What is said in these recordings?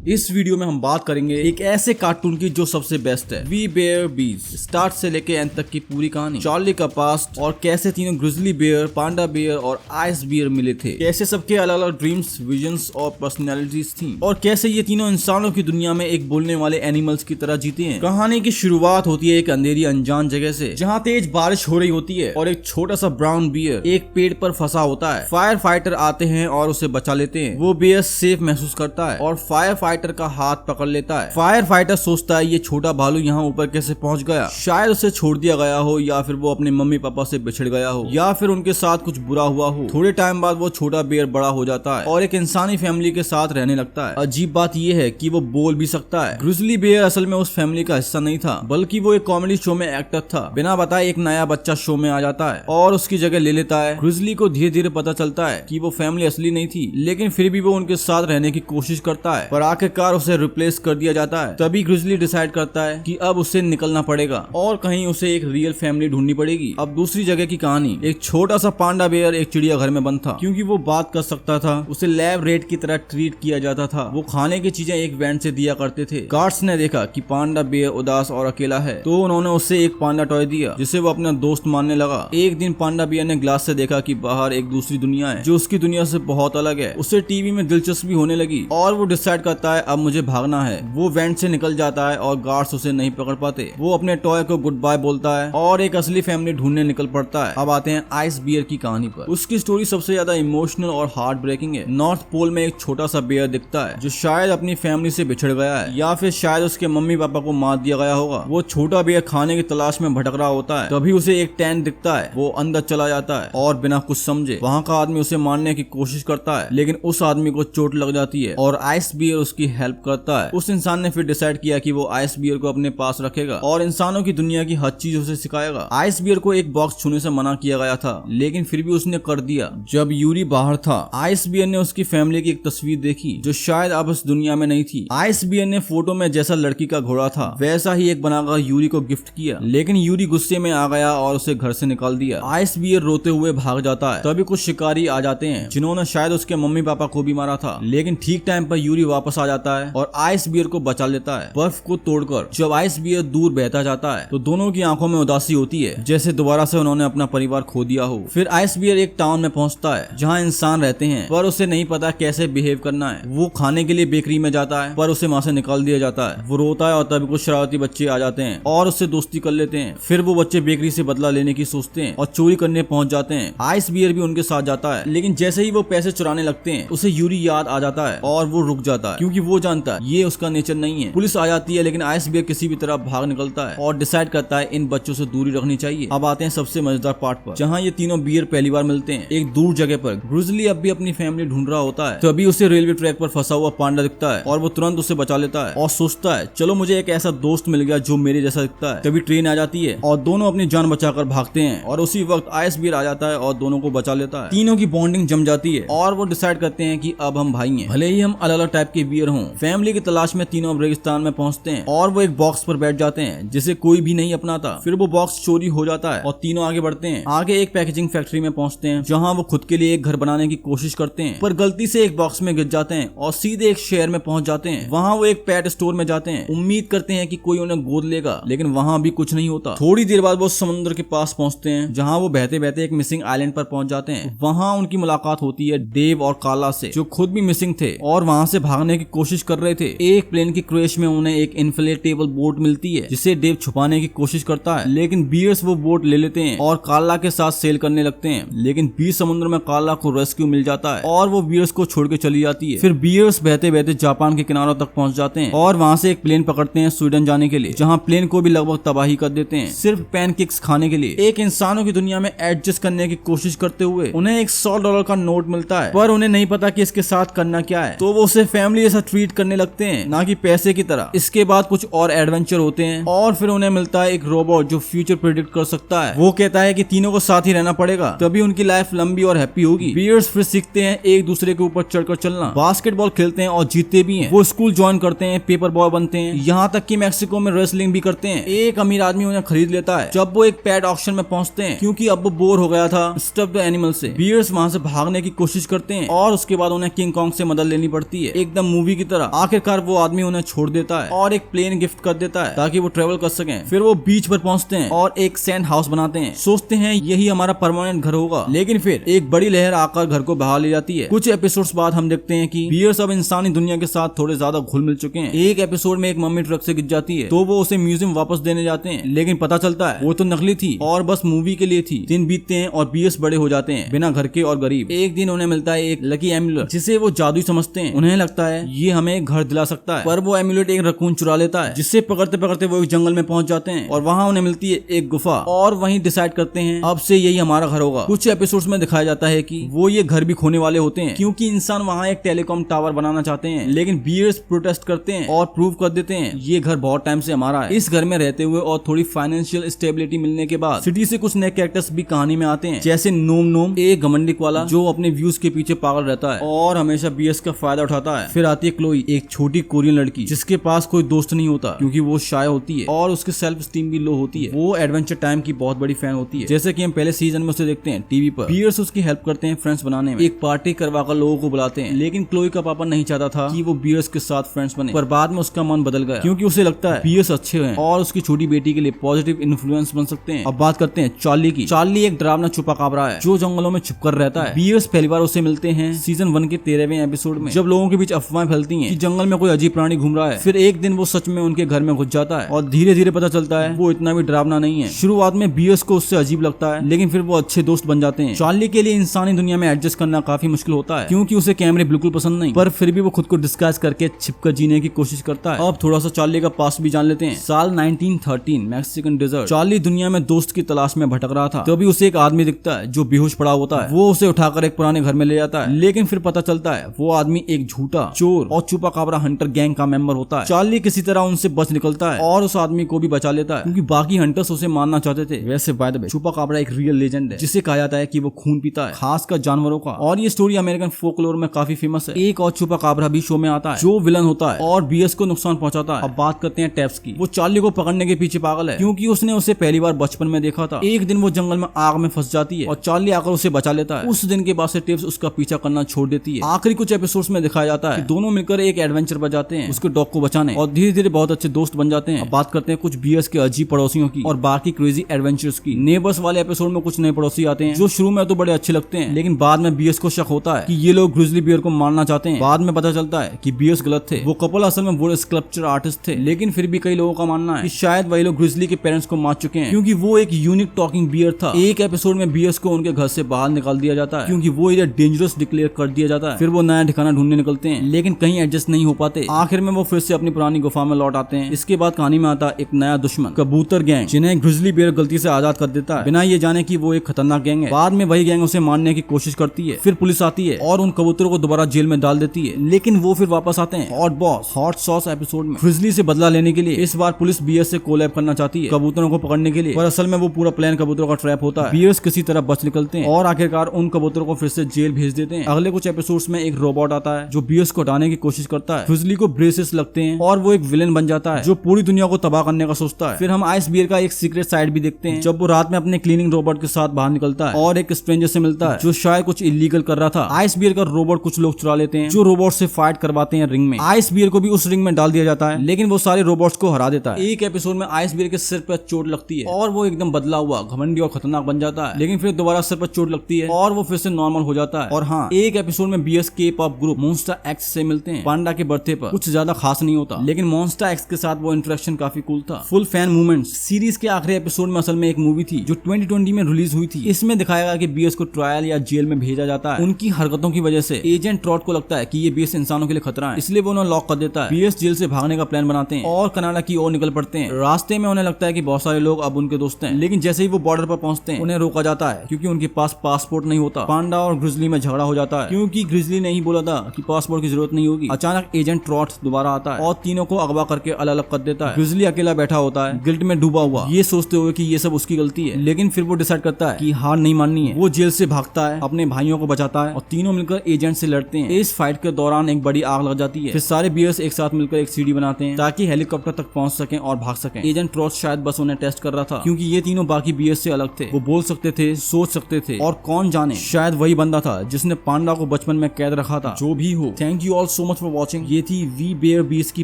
इस वीडियो में हम बात करेंगे एक ऐसे कार्टून की जो सबसे बेस्ट है, वी बेयर बीज। स्टार्ट से लेके एंड तक की पूरी कहानी, चार्ली का पास्ट और कैसे तीनों ग्रिजली बेयर, पांडा बेयर और आइस बेयर मिले थे, कैसे सबके अलग अलग ड्रीम्स, विजन्स और पर्सनैलिटीज थी और कैसे ये तीनों इंसानों की दुनिया में एक बोलने वाले एनिमल्स की तरह जीते हैं। कहानी की शुरुआत होती है एक अंधेरी अनजान जगह से, जहाँ तेज बारिश हो रही होती है और एक छोटा सा ब्राउन बियर एक पेड़ पर फंसा होता है। फायर फाइटर आते हैं और उसे बचा लेते हैं। वो बियर सेफ महसूस करता है और फायर फाइटर का हाथ पकड़ लेता है। फायर फाइटर सोचता है ये छोटा भालू यहाँ ऊपर कैसे पहुँच गया, शायद उसे छोड़ दिया गया हो या फिर वो अपने मम्मी पापा से बिछड़ गया हो या फिर उनके साथ कुछ बुरा हुआ हो। थोड़े टाइम बाद वो छोटा बियर बड़ा हो जाता है और एक इंसानी फैमिली के साथ रहने लगता है। अजीब बात यह है कि वो बोल भी सकता है। ग्रिजली बियर असल में उस फैमिली का हिस्सा नहीं था, बल्कि वो एक कॉमेडी शो में एक्टर था। बिना बताए एक नया बच्चा शो में आ जाता है और उसकी जगह ले लेता है। ग्रिजली को धीरे धीरे पता चलता है कि वो फैमिली असली नहीं थी, लेकिन फिर भी वो उनके साथ रहने की कोशिश करता है, पर आखिरकार उसे रिप्लेस कर दिया जाता है। तभी ग्रिजली डिसाइड करता है कि अब उसे निकलना पड़ेगा और कहीं उसे एक रियल फैमिली ढूंढनी पड़ेगी। अब दूसरी जगह की कहानी, एक छोटा सा पांडा बेयर एक चिड़ियाघर में बंद था। क्योंकि वो बात कर सकता था, उसे लैब रेट की तरह ट्रीट किया जाता था। वो खाने की चीजें एक वैन से दिया करते थे। गार्ड्स ने देखा कि पांडा बेयर उदास और अकेला है, तो उन्होंने उसे एक पांडा टॉय दिया जिसे वो अपना दोस्त मानने लगा। एक दिन पांडा बेयर ने ग्लास से देखा कि बाहर एक दूसरी दुनिया है जो उसकी दुनिया से बहुत अलग है। उसे टीवी में दिलचस्पी होने लगी और वो डिसाइड करता है अब मुझे भागना है। वो वैन से निकल जाता है और गार्ड्स उसे नहीं पकड़ पाते। वो अपने टॉय को गुड बाय बोलता है और एक असली फैमिली ढूंढने निकल पड़ता है। अब आते हैं आइस बियर की कहानी पर। उसकी स्टोरी सबसे ज्यादा इमोशनल और हार्ट ब्रेकिंग है। नॉर्थ पोल में एक छोटा सा बियर दिखता है जो शायद अपनी फैमिली से बिछड़ गया है या फिर शायद उसके मम्मी पापा को मार दिया गया होगा। वो छोटा बियर खाने की तलाश में भटक रहा होता है। तभी उसे एक टेंट दिखता है। वो अंदर चला जाता है और बिना कुछ समझे वहाँ का आदमी उसे मारने की कोशिश करता है, लेकिन उस आदमी को चोट लग जाती है और आइस बियर उसकी हेल्प करता है। उस इंसान ने फिर डिसाइड किया कि वो आइस बियर को अपने पास रखेगा और इंसानों की दुनिया की हर चीज उसे सिखाएगा। आइस बियर को एक बॉक्स छूने से मना किया गया था, लेकिन फिर भी उसने कर दिया। जब यूरी बाहर था, आइस बियर ने उसकी फैमिली की एक तस्वीर देखी जो शायद अब इस दुनिया में नहीं थी। आइस बियर ने फोटो में जैसा लड़की का घोड़ा था वैसा ही एक बनाकर यूरी को गिफ्ट किया, लेकिन यूरी गुस्से में आ गया और उसे घर से निकाल दिया। आइस बियर रोते हुए भाग जाता है। तभी कुछ शिकारी आ जाते हैं जिन्होंने शायद उसके मम्मी पापा को भी मारा था, लेकिन ठीक टाइम पर यूरी वापस आ जाता है और आइस बियर को बचा लेता है बर्फ को तोड़कर। जब आइस बियर दूर बहता जाता है तो दोनों की आंखों में उदासी होती है, जैसे दोबारा से उन्होंने अपना परिवार खो दिया हो। फिर आइस बियर एक टाउन में पहुंचता है जहां इंसान रहते हैं, पर उसे नहीं पता कैसे बिहेव करना है। वो खाने के लिए बेकरी में जाता है, पर उसे वहां से निकाल दिया जाता है। वो रोता है और तभी कुछ शरारती बच्चे आ जाते हैं और उससे दोस्ती कर लेते हैं। फिर वो बच्चे बेकरी से बदला लेने की सोचते हैं और चोरी करने पहुंच जाते हैं। आइस बियर भी उनके साथ जाता है, लेकिन जैसे ही वो पैसे चुराने लगते हैं उसे यूरी याद आ जाता है और वो रुक जाता है, क्योंकि वो जानता है ये उसका नेचर नहीं है। पुलिस आ जाती है, लेकिन आइस बियर किसी भी तरह भाग निकलता है और डिसाइड करता है इन बच्चों से दूरी रखनी चाहिए। अब आते हैं सबसे मजेदार पार्ट पर, जहाँ ये तीनों बियर पहली बार मिलते हैं एक दूर जगह पर। ग्रिजली अब भी अपनी फैमिली ढूंढ रहा होता है, तभी उसे रेलवे ट्रैक पर फंसा हुआ पांडा दिखता है और वो तुरंत उसे बचा लेता है और सोचता है चलो मुझे एक ऐसा दोस्त मिल गया जो मेरे जैसा दिखता है। तभी ट्रेन आ जाती है और दोनों अपनी जान बचाकर भागते हैं और उसी वक्त आइस बियर आ जाता है और दोनों को बचा लेता है। तीनों की बॉन्डिंग जम जाती है और वो डिसाइड करते हैं कि अब हम भाई हैं, भले ही हम अलग अलग टाइप के बियर हों। फैमिली की तलाश में तीनों रेगिस्तान में पहुंचते हैं और वो एक बॉक्स पर बैठ जाते हैं जिसे कोई भी नहीं अपनाता। फिर वो बॉक्स चोरी हो जाता है और तीनों आगे बढ़ते हैं। आगे एक पैकेजिंग फैक्ट्री में पहुंचते हैं जहां वो खुद के लिए एक घर बनाने की कोशिश करते हैं, पर गलती से एक बॉक्स में गिर जाते हैं और सीधे एक शहर में पहुंच जाते हैं। वहां वो एक पेट स्टोर में जाते हैं, उम्मीद करते हैं कि कोई उन्हें गोद लेगा, लेकिन वहां भी कुछ नहीं होता। थोड़ी देर बाद वो समुद्र के पास पहुंचते हैं जहां वो बहते बहते एक मिसिंग आइलैंड पर पहुंच जाते हैं। वहां उनकी मुलाकात होती है डेव और काला से, जो खुद भी मिसिंग थे और वहां से भागने की कोशिश कर रहे थे। एक प्लेन की क्रैश में उन्हें एक इन्फ्लेटेबल बोट मिलती है जिसे डेव छुपाने की कोशिश करता है, लेकिन बियर्स वो बोट ले लेते हैं और काला के साथ सेल करने लगते हैं। लेकिन बीच समुद्र में काला को रेस्क्यू मिल जाता है और वो बियर्स को छोड़ के चली जाती है। फिर बियर्स बहते बहते जापान के किनारों तक पहुंच जाते हैं और वहां से एक प्लेन पकड़ते हैं स्वीडन जाने के लिए, जहां प्लेन को भी लगभग तबाही कर देते हैं सिर्फ पैनकेक्स खाने के लिए। एक इंसानों की दुनिया में एडजस्ट करने की कोशिश करते हुए उन्हें एक $100 का नोट मिलता है, पर उन्हें नहीं पता कि इसके साथ करना क्या है, तो वो उसे फैमिली जैसा ट्रीट करने लगते हैं, ना कि पैसे की तरह। इसके बाद कुछ और एडवेंचर होते हैं और फिर उन्हें मिलता है एक रोबोट जो फ्यूचर प्रेडिक्ट कर सकता है। वो कहता है कि तीनों को साथ ही रहना पड़ेगा, तभी उनकी लाइफ लंबी और हैप्पी होगी। बियर्स फिर सीखते हैं एक दूसरे के ऊपर चढ़कर चलना, बास्केटबॉल खेलते हैं और जीतते भी हैं। वो स्कूल ज्वाइन करते हैं, पेपर बॉय बनते हैं, यहाँ तक कि मैक्सिको में रेसलिंग भी करते हैं। एक अमीर आदमी उन्हें खरीद लेता है जब वो एक पेट ऑक्शन में पहुंचते हैं, क्योंकि अब वो बोर हो गया था स्टफ्ड एनिमल से। बियर्स वहां से भागने की कोशिश करते हैं और उसके बाद उन्हें किंग कॉन्ग से मदद लेनी पड़ती है, एकदम मूवी की तरह। आखिरकार वो आदमी उन्हें छोड़ देता है और एक प्लेन गिफ्ट कर देता है ताकि वो ट्रेवल कर सकें। फिर वो बीच पर पहुंचते हैं और एक सैंड हाउस बनाते हैं, सोचते हैं यही हमारा परमानेंट घर होगा। लेकिन फिर एक बड़ी लहर आकर घर को बहा ले जाती है। कुछ एपिसोड्स बाद हम देखते हैं कि बियर्स अब इंसानी दुनिया के साथ थोड़े ज्यादा घुल मिल चुके हैं। एक एपिसोड में एक मम्मी ट्रक से गिर जाती है तो वो उसे म्यूजियम वापस देने जाते हैं, लेकिन पता चलता है वो तो नकली थी और बस मूवी के लिए थी। दिन बीतते हैं और बियर्स बड़े हो जाते हैं, बिना घर के और गरीब। एक दिन उन्हें मिलता है एक लकी एम्यूलेट जिसे वो जादुई समझते हैं। उन्हें लगता है ये हमें घर दिला सकता है, पर वो एम्यूलेट एक रकून चुरा लेता है, जिससे पकड़ते पकड़ते वो एक जंगल में पहुंच जाते हैं और वहां उन्हें मिलती है एक गुफा और वहीं डिसाइड करते हैं अब से यही हमारा घर होगा। कुछ एपिसोड्स में दिखाया जाता है कि वो ये घर भी खोने वाले होते हैं, क्योंकि इंसान वहां एक टेलीकॉम टावर बनाना चाहते हैं, लेकिन बियर्स प्रोटेस्ट करते हैं और प्रूव कर देते हैं ये घर बहुत टाइम से हमारा है। इस घर में रहते हुए और थोड़ी फाइनेंशियल स्टेबिलिटी मिलने के बाद सिटी से कुछ नए कैरेक्टर्स भी कहानी में आते हैं, जैसे नोम नोम, एक घमंडिक वाला जो अपने व्यूज के पीछे पागल रहता है और हमेशा बियर्स का फायदा उठाता है। फिर आती है क्लोई, एक छोटी कोरियन लड़की जिसके पास कोई दोस्त नहीं होता क्योंकि वो शाय होती है और उसकी सेल्फ स्टीम भी लो होती है। वो एडवेंचर टाइम की बहुत बड़ी फैन होती है, जैसे कि हम पहले सीजन में उसे देखते हैं टीवी पर। बियर्स उसकी हेल्प करते हैं फ्रेंड्स बनाने में, एक पार्टी करवाकर लोगों को बुलाते हैं, लेकिन क्लोई का पापा नहीं चाहता था कि वो बियर्स के साथ फ्रेंड्स बने, पर बाद में उसका मन बदल गया क्योंकि उसे लगता है बियर्स अच्छे हैं और उसकी छोटी बेटी के लिए पॉजिटिव इन्फ्लुएंस बन सकते हैं। अब बात करते हैं चार्ली की। चार्ली एक डरावना छुपा काबरा है जो जंगलों में छुपकर रहता है। बियर्स पहली बार उसे मिलते हैं सीजन 1 के 13वें एपिसोड में, जब लोगों के बीच अफवाहें फैलती हैं कि जंगल में कोई अजीब प्राणी घूम रहा है। फिर एक दिन वो सच में उनके घर में घुस जाता है और धीरे धीरे पता चलता है वो इतना भी डरावना नहीं है। शुरुआत में बियर्स को उससे अजीब लगता है, लेकिन फिर वो अच्छे दोस्त बन जाते हैं। चार्ली के लिए इंसानी दुनिया में एडजस्ट करना काफी मुश्किल होता है क्योंकि उसे कैमरे बिल्कुल पसंद नहीं, पर फिर भी वो खुद को डिस्गाइज करके छिपकर जीने की कोशिश करता है। अब थोड़ा सा चार्ली का पास्ट भी जान लेते हैं। साल 1913, मैक्सिकन डेजर्ट। चार्ली दुनिया में दोस्त की तलाश में भटक रहा था, तभी उसे एक आदमी दिखता है जो बेहोश पड़ा होता है। वो उसे उठाकर एक पुराने घर में ले जाता है, लेकिन फिर पता चलता है वो आदमी एक झूठा चोर और छुपा काबरा हंटर गैंग का मेंबर होता है। चार्ली किसी तरह उनसे बच निकलता है और उस आदमी को भी बचा लेता है क्योंकि बाकी हंटर्स उसे मारना चाहते थे। वैसे बाय द वे छुपा काबरा एक रियल लेजेंड है जिसे कहा जाता है कि वो खून पीता है, खासकर जानवरों का, और ये स्टोरी अमेरिकन फोकलोर में काफी फेमस है। एक और छुपा काबरा भी शो में आता है जो विलन होता है और बियर्स को नुकसान पहुंचाता है। अब बात करते हैं टेप्स की। वो चार्ली को पकड़ने के पीछे पागल है क्योंकि उसने उसे पहली बार बचपन में देखा था। एक दिन वो जंगल में आग में फंस जाती है और चार्ली आकर उसे बचा लेता है। उस दिन के बाद से टेप्स उसका पीछा करना छोड़ देती है। आखिरी कुछ एपिसोड्स में दिखाया जाता है कि दोनों मिलकर एक एडवेंचर पर जाते हैं उसके डॉग को बचाने और धीरे धीरे बहुत अच्छे दोस्त बन जाते हैं। अब बात करते हैं कुछ बियर्स के अजीब पड़ोसियों की और बाकी क्रेजी एडवेंचर्स की। नेबर्स वाले एपिसोड में कुछ नए पड़ोसी आते हैं जो शुरू में तो बड़े अच्छे लगते हैं, लेकिन बाद में बियर्स को शक होता है कि ये लोग ग्रिजली बियर को मारना चाहते हैं। बाद में पता चलता है कि बियर्स गलत थे, वो कपल असल में वुड स्कल्पचर आर्टिस्ट थे, लेकिन फिर भी कई लोगों का मानना है कि शायद वही लोग ग्रिजली के पेरेंट्स को मार चुके हैं क्योंकि वो एक यूनिक टॉकिंग बियर था। एक एपिसोड में बियर्स को उनके घर से बाहर निकाल दिया जाता है क्योंकि वो इधर डेंजरस डिक्लेयर कर दिया जाता है। फिर वो नया ठिकाना ढूंढने निकलते हैं, लेकिन कहीं एडजस्ट नहीं हो पाते। आखिर में वो फिर से अपनी पुरानी गुफा में लौट आते हैं। इसके बाद कहानी में आता एक नया दुश्मन, कबूतर गैंग, जिन्हें ग्रिजली बियर गलती से आजाद कर देता है बिना ये जाने कि वो एक खतरनाक गैंग है। बाद में वही गैंग उसे मारने की कोशिश करती है। फिर पुलिस आती है और उन कबूतरों को दोबारा जेल में डाल देती है, लेकिन वो फिर वापस आते हैं hot boss hot sauce episode में ग्रिजली से बदला लेने के लिए। इस बार पुलिस बियर्स से कोलैब करना चाहती है कबूतरों को पकड़ने के लिए, पर असल में वो पूरा प्लान कबूतरों का ट्रैप होता है। बियर्स किसी तरह बच निकलते हैं और आखिरकार उन कबूतरों को फिर से जेल भेज देते हैं। अगले कुछ एपिसोड्स में एक रोबोट आता है जो बियर्स को हटाने की कोशिश करता है। ग्रिजली को ब्रेसेस लगते हैं और वो एक विलेन बन जाता है जो पूरी दुनिया को तबाह करने का सोचता है। फिर हम आइस बियर का एक सीक्रेट साइड भी देखते हैं जब वो रात में अपने क्लीनिंग रोबोट के साथ बाहर निकलता है और एक स्ट्रेंजर से मिलता है जो शायद कुछ इलीगल कर रहा था। आइस बियर का रोबोट कुछ लोग चुरा लेते हैं जो रोबोट से फाइट करवाते हैं रिंग में। आइस बियर को भी उस रिंग में डाल दिया जाता है, लेकिन वो सारे रोबोट्स को हरा देता है। एक एपिसोड में आइस बियर के सिर पर चोट लगती है और वो एकदम बदला हुआ घमंडी और खतरनाक बन जाता है, लेकिन फिर दोबारा सिर पर चोट लगती है और वो फिर से नॉर्मल हो जाता है। और हाँ, एक एपिसोड में बियर्स के पॉप ग्रुप मॉन्स्टर एक्स से मिलते हैं पांडा के बर्थडे पर। कुछ ज्यादा खास नहीं होता, लेकिन मॉन्स्टर एक्स के साथ वो इंटरेक्शन काफी कूल था। Full fan movements. सीरीज के आखिरी एपिसोड में असल में एक मूवी थी जो 2020 में रिलीज हुई थी। इसमें दिखाया गया कि बियर्स को ट्रायल या जेल में भेजा जाता है। उनकी हरकतों की वजह से एजेंट ट्रॉट को लगता है कि ये बियर्स इंसानों के लिए खतरा है, इसलिए वो उन्हें लॉक कर देता है। बियर्स जेल से भागने का प्लान बनाते हैं और कनाडा की ओर निकल पड़ते हैं। रास्ते में उन्हें लगता है कि बहुत सारे लोग अब उनके दोस्त हैं, लेकिन जैसे ही वो बॉर्डर पर पहुंचते हैं उन्हें रोका जाता है क्योंकि उनके पास पासपोर्ट नहीं होता। पांडा और ग्रिजली में झगड़ा हो जाता है क्योंकि ग्रिजली ने ही बोला था कि पासपोर्ट की जरूरत नहीं नहीं होगी। अचानक एजेंट ट्रॉट दोबारा आता है और तीनों को अगवा करके अलग अलग कर देता है। ग्रिजली अकेला बैठा होता है, गिल्ट में डूबा हुआ, ये सोचते हुए कि ये सब उसकी गलती है, लेकिन फिर वो डिसाइड करता है कि हार नहीं माननी है। वो जेल से भागता है, अपने भाइयों को बचाता है और तीनों मिलकर एजेंट से लड़ते हैं। इस फाइट के दौरान एक बड़ी आग लग जाती है। फिर सारे बियर्स एक साथ मिलकर एक सीढ़ी बनाते हैं ताकि हेलीकॉप्टर तक पहुंच सकें और भाग सकें। एजेंट ट्रॉट शायद बस उन्हें टेस्ट कर रहा था, क्योंकि ये तीनों बाकी बियर्स से अलग थे। वो बोल सकते थे, सोच सकते थे, और कौन जाने शायद वही बंदा था जिसने पांडा को बचपन में कैद रखा था। जो भी हो, thank you all so much for watching. ये थी वी बेयर बीस्ट की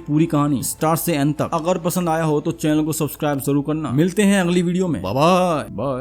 पूरी कहानी स्टार्ट से एंड तक। अगर पसंद आया हो तो चैनल को सब्सक्राइब जरूर करना। मिलते हैं अगली वीडियो में। Bye bye.